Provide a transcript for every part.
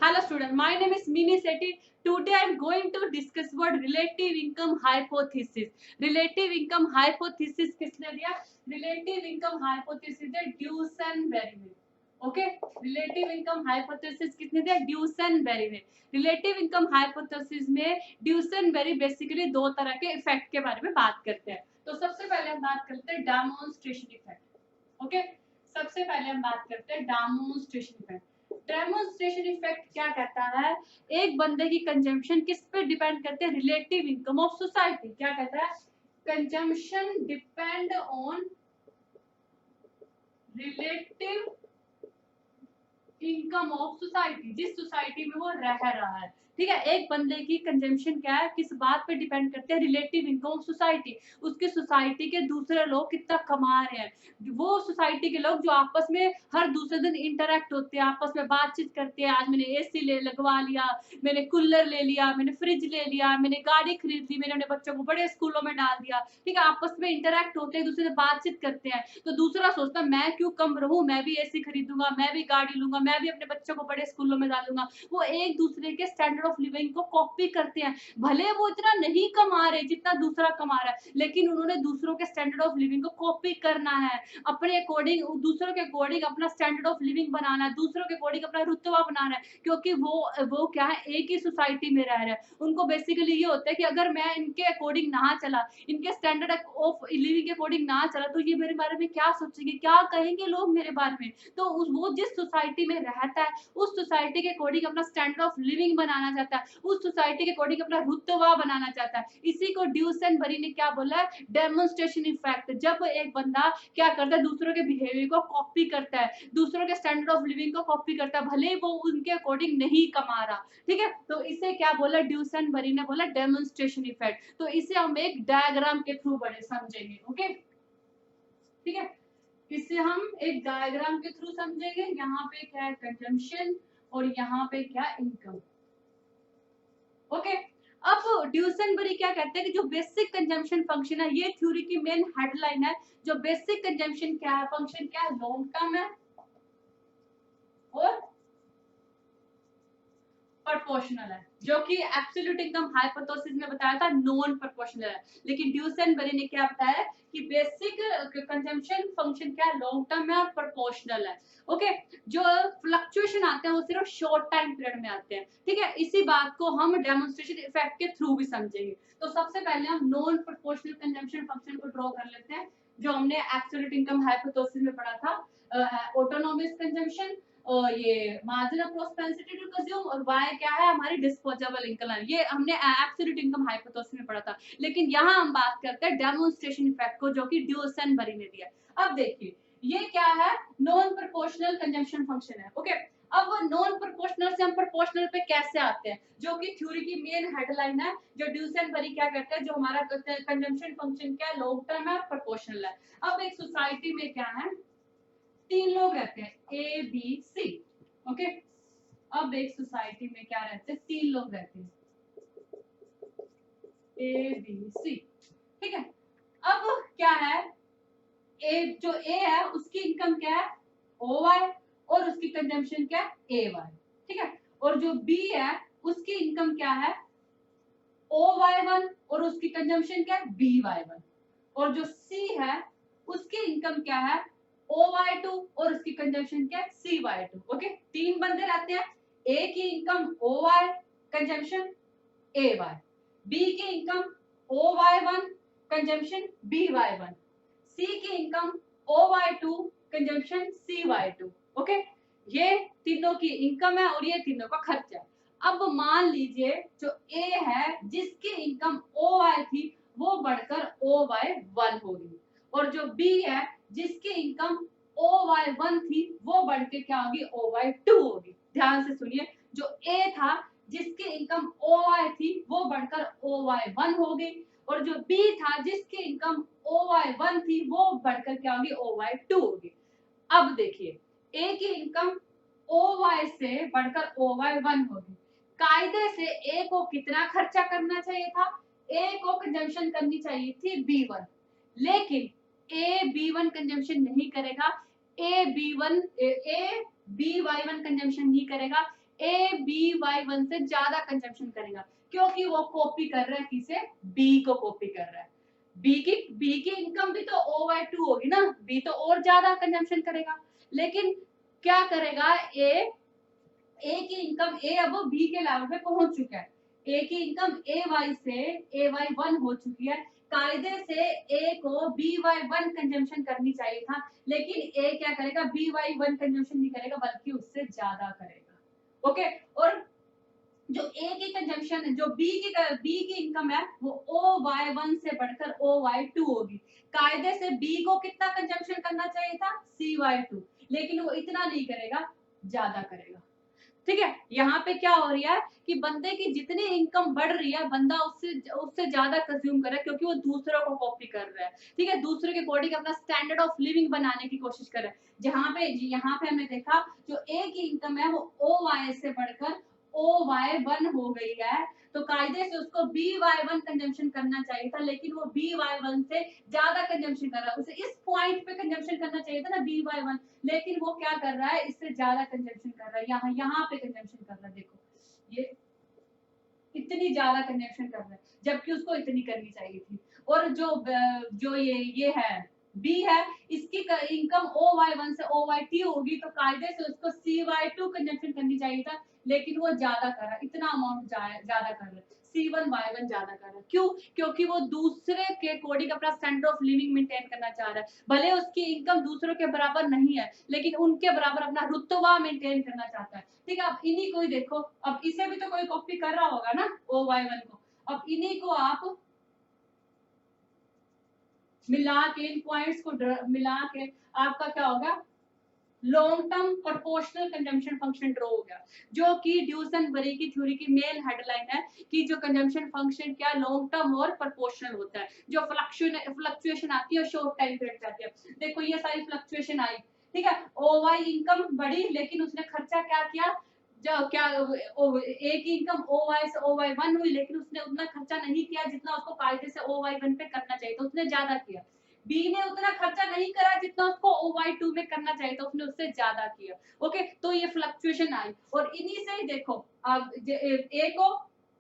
Hello student, my name is Mini Sethi. Today I am going to discuss about relative income hypothesis. Relative income hypothesis किसने दिया? Relative income hypothesis है Duesenberry ने. Okay? Relative income hypothesis किसने दिया? Duesenberry ने. Relative income hypothesis में Duesenberry basically दो तरह के इफेक्ट के बारे में बात करते हैं. तो सबसे पहले हम बात करते हैं डेमोन्स्ट्रेशन इफेक्ट. ओके? सबसे पहले हम बात करते हैं डेमोन्स्ट्रेशन इफेक्ट. डेमोन्स्ट्रेशन इफेक्ट क्या कहता है? एक बंदे की कंजम्पशन किस पे डिपेंड करते हैं? Relative income of society. क्या कहता है? Consumption depend on relative income of society. जिस सोसाइटी में वो रह रहा है, ठीक है. एक बंदे की कंजम्पशन क्या है, किस बात पे डिपेंड करते हैं? Relative income of society. उसकी सोसाइटी के दूसरे लोग कितना कमा रहे हैं. वो सोसाइटी के लोग जो आपस में हर दूसरे दिन इंटरेक्ट होते हैं, आपस में बातचीत करते हैं. आज मैंने एसी ले लगवा लिया, मैंने कूलर ले लिया, मैंने फ्रिज ले लिया, मैंने गाड़ी खरीद ली, मैंने अपने बच्चों को बड़े स्कूलों में डाल दिया, ठीक है. आपस में इंटरेक्ट होते हैं, दूसरे से बातचीत करते हैं. तो दूसरा सोचता है मैं क्यों कम रहूं, मैं भी एसी खरीदूंगा, मैं भी गाड़ी लूंगा, मैं भी अपने बच्चों को बड़े स्कूलों में डालूंगा. वो एक दूसरे के स्टैंडर्ड ऑफ लिविंग को कॉपी करते हैं. भले वो इतना नहीं कमा रहे जितना दूसरा कमा रहा है, लेकिन उन्होंने दूसरों के स्टैंडर्ड ऑफ लिविंग को कॉपी करना है. अपने अकॉर्डिंग, दूसरों के अकॉर्डिंग अपना स्टैंडर्ड ऑफ लिविंग बनाना है, दूसरों के अकॉर्डिंग अपना रुतबा बनाना है. क्योंकि वो क्या है, एक ही सोसाइटी में रह रहे हैं. उनको बेसिकली ये होता है कि अगर मैं इनके अकॉर्डिंग ना चला, इनके स्टैंडर्ड ऑफ लिविंग के अकॉर्डिंग ना चला, तो ये मेरे बारे में क्या सोचेंगे, क्या कहेंगे लोग मेरे बारे में. तो वो जिस सोसाइटी में रहता है, उस सोसाइटी के अकॉर्डिंग अपना स्टैंडर्ड ऑफ लिविंग बनाना चाहता है, उस सोसाइटी के अकॉर्डिंग अपना रुतबा बनाना चाहता है. इसी को ड्यूसेनबरी ने क्या बोला है? Demonstration effect. जब एक बंदा क्या करता है, दूसरों के बिहेवियर को कॉपी करता है, दूसरों के स्टैंडर्ड ऑफ लिविंग को कॉपी करता है, भले वो उनके अकॉर्डिंग नहीं कमा रहा, ठीक है. तो इसे क्या बोला ड्यूसेनबरी ने? बोला डेमोन्स्ट्रेशन इफेक्ट. तो इसे हम एक डायग्राम के थ्रू बड़े समझेंगे. ओके, ठीक है. इसे हम एक डायग्राम के थ्रू समझेंगे. यहाँ पे क्या है? कंजम्पशन, और यहाँ पे क्या? इनकम. ओके. अब ड्यूसेनबरी क्या कहते हैं कि जो बेसिक कंजम्पशन फंक्शन है, ये थ्योरी की मेन हेडलाइन है. जो बेसिक कंजम्पशन क्या है, फंक्शन क्या है? लॉन्ग टर्म है और प्रोपोर्शनल है. जो कि एब्सोल्यूट इनकम हाइपोथेसिस में बताया था नॉन प्रोपोर्शनल है. लेकिन ड्यूसेनबरी ने क्या बताया कि बेसिक कंजम्पशन फंक्शन क्या है? लॉन्ग टर्म है और प्रोपोर्शनल है. ओके. जो फ्लक्चुएशन आते हैं वो सिर्फ शॉर्ट टाइम पीरियड में आते हैं, ठीक है. इसी बात को हम डेमोन्स्ट्रेशन इफेक्ट के थ्रू भी समझेंगे. तो सबसे पहले हम नॉन प्रोपोर्शनल कंजम्पशन फंक्शन को ड्रॉ कर लेते हैं, जो हमने एब्सोल्यूट इनकम हाइपोथेसिस में पढ़ा था. ऑटोनोमस कंजम्पशन, और ये मार्जिनल प्रोस्पेरिटी टू कंज्यूम, और वाई क्या है? हमारी डिस्पोजेबल इनकम. ये हमने एब्सोल्यूट इनकम हाइपोथेसिस में पढ़ा था. लेकिन यहाँ हम बात करते हैं डेमोन्स्ट्रेशन इफेक्ट को, जो कि ड्यूसेनबरी ने दिया. अब देखिए ये क्या है? नॉन प्रोपोर्शनल कंजम्पशन फंक्शन है. ओके. अब नॉन प्रोपोर्शनल से हम प्रोपोर्शनल पे कैसे आते हैं, जो कि थ्योरी की मेन हेडलाइन है. जो ड्यूसेनबरी क्या कहते हैं, जो हमारा कंजम्पशन फंक्शन क्या है? लॉन्ग टर्म है और प्रोपोर्शनल है. अब एक सोसाइटी में क्या है? तीन लोग रहते हैं, ए बी सी. ओके. अब एक सोसाइटी में क्या रहते हैं? तीन लोग रहते हैं, ए बी सी, ठीक है. अब क्या है? जो ए है उसकी इनकम क्या है? ओ वाई, और उसकी कंजम्पशन क्या है? ए वाई, ठीक है. और जो बी है उसकी इनकम क्या है? ओ वाई वन, और उसकी कंजम्पशन क्या है? B Y one. और जो सी है उसकी इनकम क्या है? OY2, और उसकी कंजम्पशन क्या है? CY2. ओके. तीन बंदे रहते हैं. ए की income OY, consumption AY. B की income OY1, consumption BY1. C की income OY2, consumption CY2. Okay. ये तीनों की इनकम है और ये तीनों का खर्चा है. अब मान लीजिए जो ए है जिसकी इनकम OY थी वो बढ़कर OY1 होगी, और जो बी है जिसकी इनकम OY1 थी वो बढ़ के क्या होगी? OY2 होगी. ध्यान से सुनिए. जो ए था जिसकी इनकम OY थी वो बढ़कर OY1 हो गई, और जो बी था जिसकी इनकम OY1 थी वो बढ़कर क्या होगी? OY2 होगी. अब देखिए ए की इनकम OY से बढ़कर OY1 होगी. कायदे से ए को कितना खर्चा करना चाहिए था? ए को कंजम्पशन करनी चाहिए थी B1, लेकिन ए B1 कंजम्पशन नहीं करेगा. ए B1 ए BY1 कंजम्पशन नहीं करेगा. BY1 से ज्यादा कंजम्पशन करेगा, क्योंकि वो कॉपी कर रहा है किसे, B को कॉपी कर रहा है। B की इनकम भी तो O/2 होगी ना, B तो और ज्यादा कंजम्पशन करेगा। लेकिन क्या करेगा, ए की इनकम, ए अब B के लेवल पे पहुंच चुका है, ए की इनकम AY से AY1 हो चुकी है। कायदे से ए को BY1 कंजम्पशन करनी चाहिए था, लेकिन ए क्या करेगा, BY1 कंजम्पशन नहीं करेगा बल्कि उससे ज्यादा करेगा। ओके, और जो ए की कंजम्पशन है, जो बी की इनकम है, वो OY1 से बढ़कर OY2 होगी। कायदे से बी को कितना कंजम्पशन करना चाहिए था, CY2, लेकिन वो इतना नहीं करेगा, ज्यादा करेगा। ठीक है, यहाँ पे क्या हो रहा है कि बंदे की जितनी इनकम बढ़ रही है, बंदा उससे उससे ज्यादा कंज्यूम कर रहा है, क्योंकि वो दूसरों को कॉपी कर रहा है। ठीक है, दूसरे के अकॉर्डिंग अपना स्टैंडर्ड ऑफ लिविंग बनाने की कोशिश कर रहा है। यहाँ पे हमने देखा, जो ए की इनकम है वो OY से बढ़कर OY1 हो गई है, तो कायदे से उसको BY1 कंजम्पशन करना चाहिए था, लेकिन वो BY1 से ज्यादा कंजम्पशन कर रहा है। उसे इस पॉइंट पे कंजम्पशन करना चाहिए था ना BY1, लेकिन वो क्या कर रहा है, इससे ज्यादा कंजम्पशन कर रहा है। यहाँ पे कंजम्पशन कर रहा है, देखो ये इतनी ज्यादा कंजम्पशन कर रहा है, जबकि उसको इतनी करनी चाहिए थी। और जो ये है बी है, इसकी इनकम OY1 से OY2 होगी, तो कायदे से उसको CY2 कंजम्पशन करनी चाहिए था, लेकिन वो ज्यादा कर रहा है, इतना अमाउंट ज्यादा कर रहा है, C1Y1 ज्यादा कर रहा है। क्यों? क्योंकि वो दूसरे के अकॉर्डिंग अपना स्टैंडर्ड ऑफ लिविंग मेंटेन करना चाह रहा है। भले उसकी इनकम दूसरों के बराबर नहीं है, लेकिन उनके बराबर अपना रुतबा मेंटेन करना चाहता है। ठीक है, अब इन्हीं को ही देखो, अब इसे भी तो कोई कॉपी कर रहा होगा ना, OY1 को। अब इन्हीं को आप मिला के, इन पॉइंट्स को मिला के आपका क्या होगा, long term proportional consumption function draw हो गया, जो कि ड्यूसनबरी की थ्योरी की मेन हेडलाइन है कि जो कंजम्पशन फंक्शन क्या लॉन्ग टर्म और प्रोपोर्शनल होता है, जो फ्लक्चुएशन आती है और शॉर्ट टाइम पीरियड जाती है। देखो ये सारी फ्लक्चुएशन आई, ठीक है, OY इनकम बढ़ी, लेकिन उसने खर्चा क्या किया, जो क्या ए की इनकम OY से OY1 हुई, लेकिन उसने उतना खर्चा नहीं किया जितना उसको कायदे से OY1 पे करना चाहिए था, उसने ज्यादा किया। बी ने उतना खर्चा नहीं करा जितना उसको OY2 में करना चाहिए था, उसने उससे ज्यादा किया। ओके, तो ये फ्लक्चुएशन आई, और इन्हीं से ही देखो, अब ए को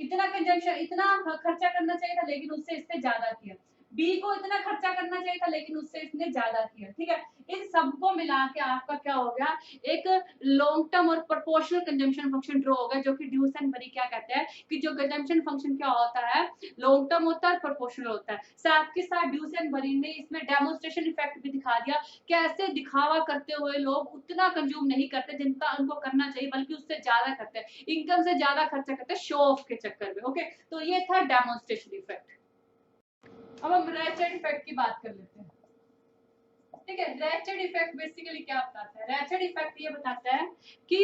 इतना कंजम्पशन, इतना खर्चा करना चाहिए था, लेकिन उससे इसने ज्यादा किया। बी को इतना खर्चा करना चाहिए था, लेकिन उससे इसने ज्यादा किया। ठीक है, इन सबको मिला के आपका क्या हो गया, एक लॉन्ग टर्म और प्रोपोर्शनल कंजम्पशन फंक्शन ड्रॉ होगा, जो कि ड्यूसनबरी क्या कहते हैं कि जो कंजम्पशन फंक्शन क्या होता है, लॉन्ग टर्म होता है, प्रोपोर्शनल होता है। साथ के साथ ड्यूसनबरी ने इसमें डेमोन्स्ट्रेशन इफेक्ट भी दिखा दिया, कैसे दिखावा करते हुए लोग उतना कंज्यूम नहीं करते जितना उनको करना चाहिए, बल्कि उससे ज्यादा करते हैं, इनकम से ज्यादा खर्चा करते हैं शो ऑफ के चक्कर में। ओके, तो ये था डेमोन्स्ट्रेशन इफेक्ट। अब हम रैचेट इफेक्ट की बात कर लेते हैं। ठीक है, रैचेट इफेक्ट बेसिकली क्या बताता है, रैचेट इफेक्ट ये बताता है कि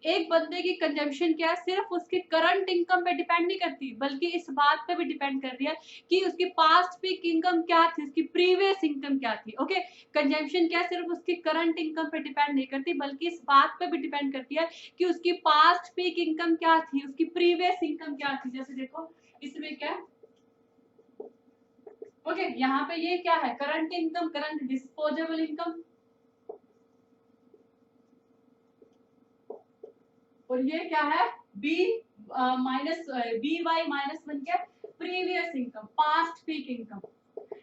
एक बंदे की कंजम्पशन क्या है, सिर्फ उसकी करंट इनकम पे डिपेंड नहीं करती, बल्कि इस बात पे भी डिपेंड कर रही है कि उसकी पास्ट पीक इनकम क्या थी, उसकी प्रीवियस इनकम क्या थी। ओके, कंजम्पशन क्या सिर्फ उसकी करंट इनकम पे डिपेंड नहीं करती, बल्कि इस बात पे भी डिपेंड करती है कि उसकी पास्ट पीक इनकम क्या थी, उसकी प्रीवियस इनकम क्या थी। जैसे देखो इसमें क्या, ओके यहाँ पे ये क्या है, current income, current disposable income, और ये क्या है, BY-1 क्या, previous income, past peak income.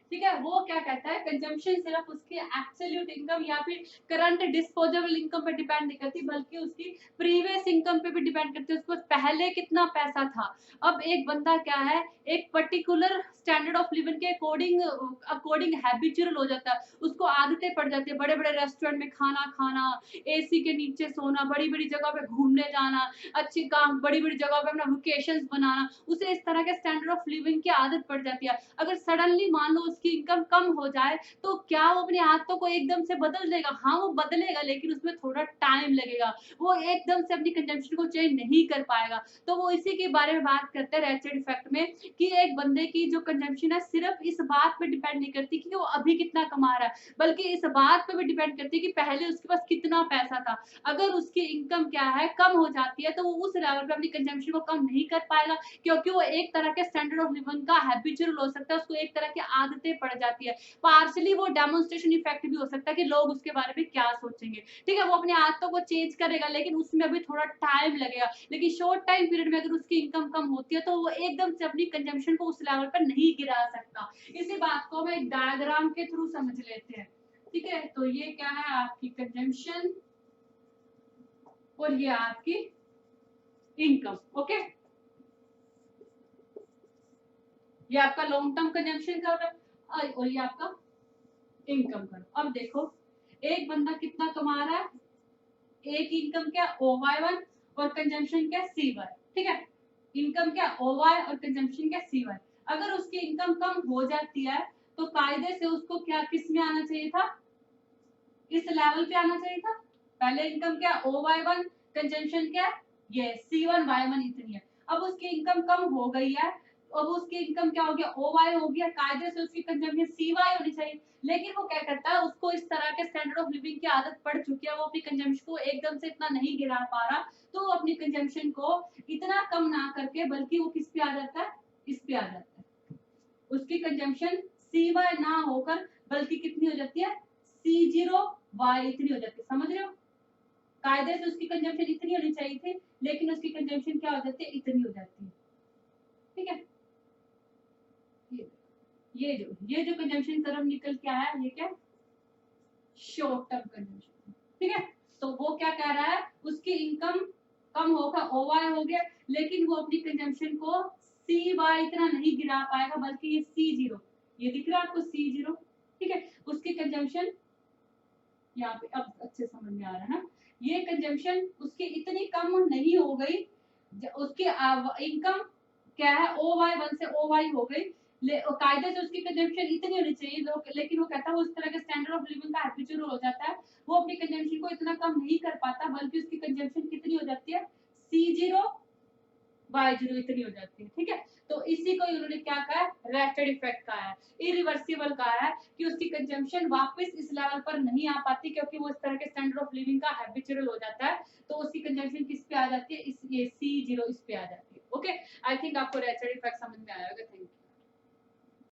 ठीक है, वो क्या कहता है, कंजम्पशन सिर्फ उसकी एब्सोल्यूट इनकम या फिर करंट डिस्पोजेबल इनकम पे डिपेंड नहीं करती, बल्कि उसकी प्रीवियस इनकम पे भी डिपेंड करती है, उसको पहले कितना पैसा था। अब एक बंदा क्या है, एक पर्टिकुलर स्टैंडर्ड ऑफ लिविंग के अकॉर्डिंग हैबिचुअल हो जाता है, उसको आदतें पड़ जाती है, बड़े बड़े रेस्टोरेंट में खाना खाना, AC के नीचे सोना, बड़ी बड़ी जगह पे घूमने जाना, अच्छी काम, बड़ी बड़ी जगह पे अपना वेकेशंस बनाना, उसे इस तरह के स्टैंडर्ड ऑफ लिविंग की आदत पड़ जाती है। अगर सडनली मान लो उसकी इनकम कम हो जाए, तो क्या वो अपनी आदतों को एकदम से बदल देगा? हाँ वो बदलेगा, लेकिन उसमें थोड़ा टाइम लगेगा, वो एकदम से अपनी कंजम्पशन को चेंज नहीं कर पाएगा। तो वो इसी के बारे में बात करते हैं रैचेट इफेक्ट में, कि एक बंदे की जो कंजम्पशन है सिर्फ इस बात पे डिपेंड नहीं करती कि वो अभी कितना कमा रहा है, बल्कि इस बात पे भी डिपेंड करती है कि पहले उसके पास कितना पैसा था। अगर उसकी इनकम क्या है, कम हो जाती है, तो वो उस लेवल पे अपनी कंजम्पशन को कम नहीं कर पाएगा, क्योंकि वो एक तरह के स्टैंडर्ड ऑफ लिविंग का हैबिचुअल हो सकता है, उसको एक तरह की आदतें से पड़ जाती है। पार्शली वो डेमोन्स्ट्रेशन इफेक्ट भी हो सकता है कि लोग उसके बारे में क्या सोचेंगे, ठीक है। वो अपनी आदतों को चेंज करेगा लेकिन उसमें अभी थोड़ा टाइम लगेगा, लेकिन शॉर्ट टाइम पीरियड में अगर उसकी इनकम कम होती है तो वो एकदम से अपनी कंजम्पशन को उस लेवल पर नहीं गिरा सकता। इसी बात को हम एक डायग्राम के थ्रू समझ लेते हैं, ठीक है। तो ये क्या है आपकी कंजम्पशन और ये आपकी इनकम, ओके। ये आपका लॉन्ग टर्म कंजम्पशन का और ये आपका इनकम का। अब देखो एक बंदा कितना कमा रहा है, एक इनकम क्या OY1 और कंजम्पशन क्या CY, ठीक है। इनकम क्या OY और कंजम्पशन क्या CY। अगर उसकी इनकम कम हो जाती है तो कायदे से उसको क्या किस में आना चाहिए था, इस लेवल पे आना चाहिए था। पहले इनकम क्या OY1, कंजम्पशन क्या ये C1Y1 इतनी है। अब उसकी इनकम कम हो गई है, अब उसकी इनकम क्या हो गया OY हो गया, कायदे से उसकी कंजम्पशन CY होनी चाहिए। लेकिन वो क्या करता है, उसको इस तरह के स्टैंडर्ड ऑफ लिविंग की आदत पड़ चुकी है, वो अपनी कंजम्पशन को एकदम से इतना नहीं गिरा पा रहा, तो वो अपनी कंजम्पशन को इतना कम ना करके बल्कि वो किस पे आ जाता है, इस पे आ जाता है। उसकी कंजम्पशन CY ना होकर बल्कि कितनी हो जाती है C0Y इतनी हो जाती है, समझ रहे हो। कायदे से उसकी कंजम्पशन इतनी होनी चाहिए थी लेकिन उसकी कंजम्पशन क्या हो जाती है, इतनी हो जाती है, ठीक है। ये जो कंजम्पशन कर्व निकल के आया ये क्या शॉर्ट टर्म कंजम्पशन, ठीक है। तो वो क्या कह रहा है, उसकी इनकम कम होगा OY हो गया लेकिन वो अपनी कंजम्पशन को CY इतना नहीं गिरा पाएगा बल्कि ये C0, ये दिख रहा है आपको C0, ठीक है। उसकी कंजम्पशन यहाँ पे अब अच्छे समझ में आ रहा है ना। ये कंजम्पशन उसकी इतनी कम नहीं हो गई, उसकी इनकम क्या है OY1 से OY हो गई, कायदे से उसकी कंजम्पशन इतनी होनी चाहिए, लेकिन वो कहता है वो उस तरह के स्टैंडर्ड ऑफ लिविंग का हैबिचुअल हो जाता है, वो अपनी कंजम्पशन को इतना कम नहीं कर पाता बल्कि उसकी कंजम्पशन कितनी हो जाती है C0 Y0 इतनी हो जाती है, ठीक है। तो इसी को इन्होंने क्या कहा है, रैटेड इफेक्ट कहा है, इरिवर्सिबल कहा है कि उसकी कंजम्पशन वापस इस लेवल पर नहीं आ पाती क्योंकि वो इस तरह के स्टैंडर्ड ऑफ लिविंग का हैबिचुअल हो जाता है, तो उसकी कंजम्पशन किस पे आ जाती है, इस ये C0 इस पे आ जाती है, ओके। आई थिंक आपको रैटेड इफेक्ट समझ में आया होगा, थैंक यू।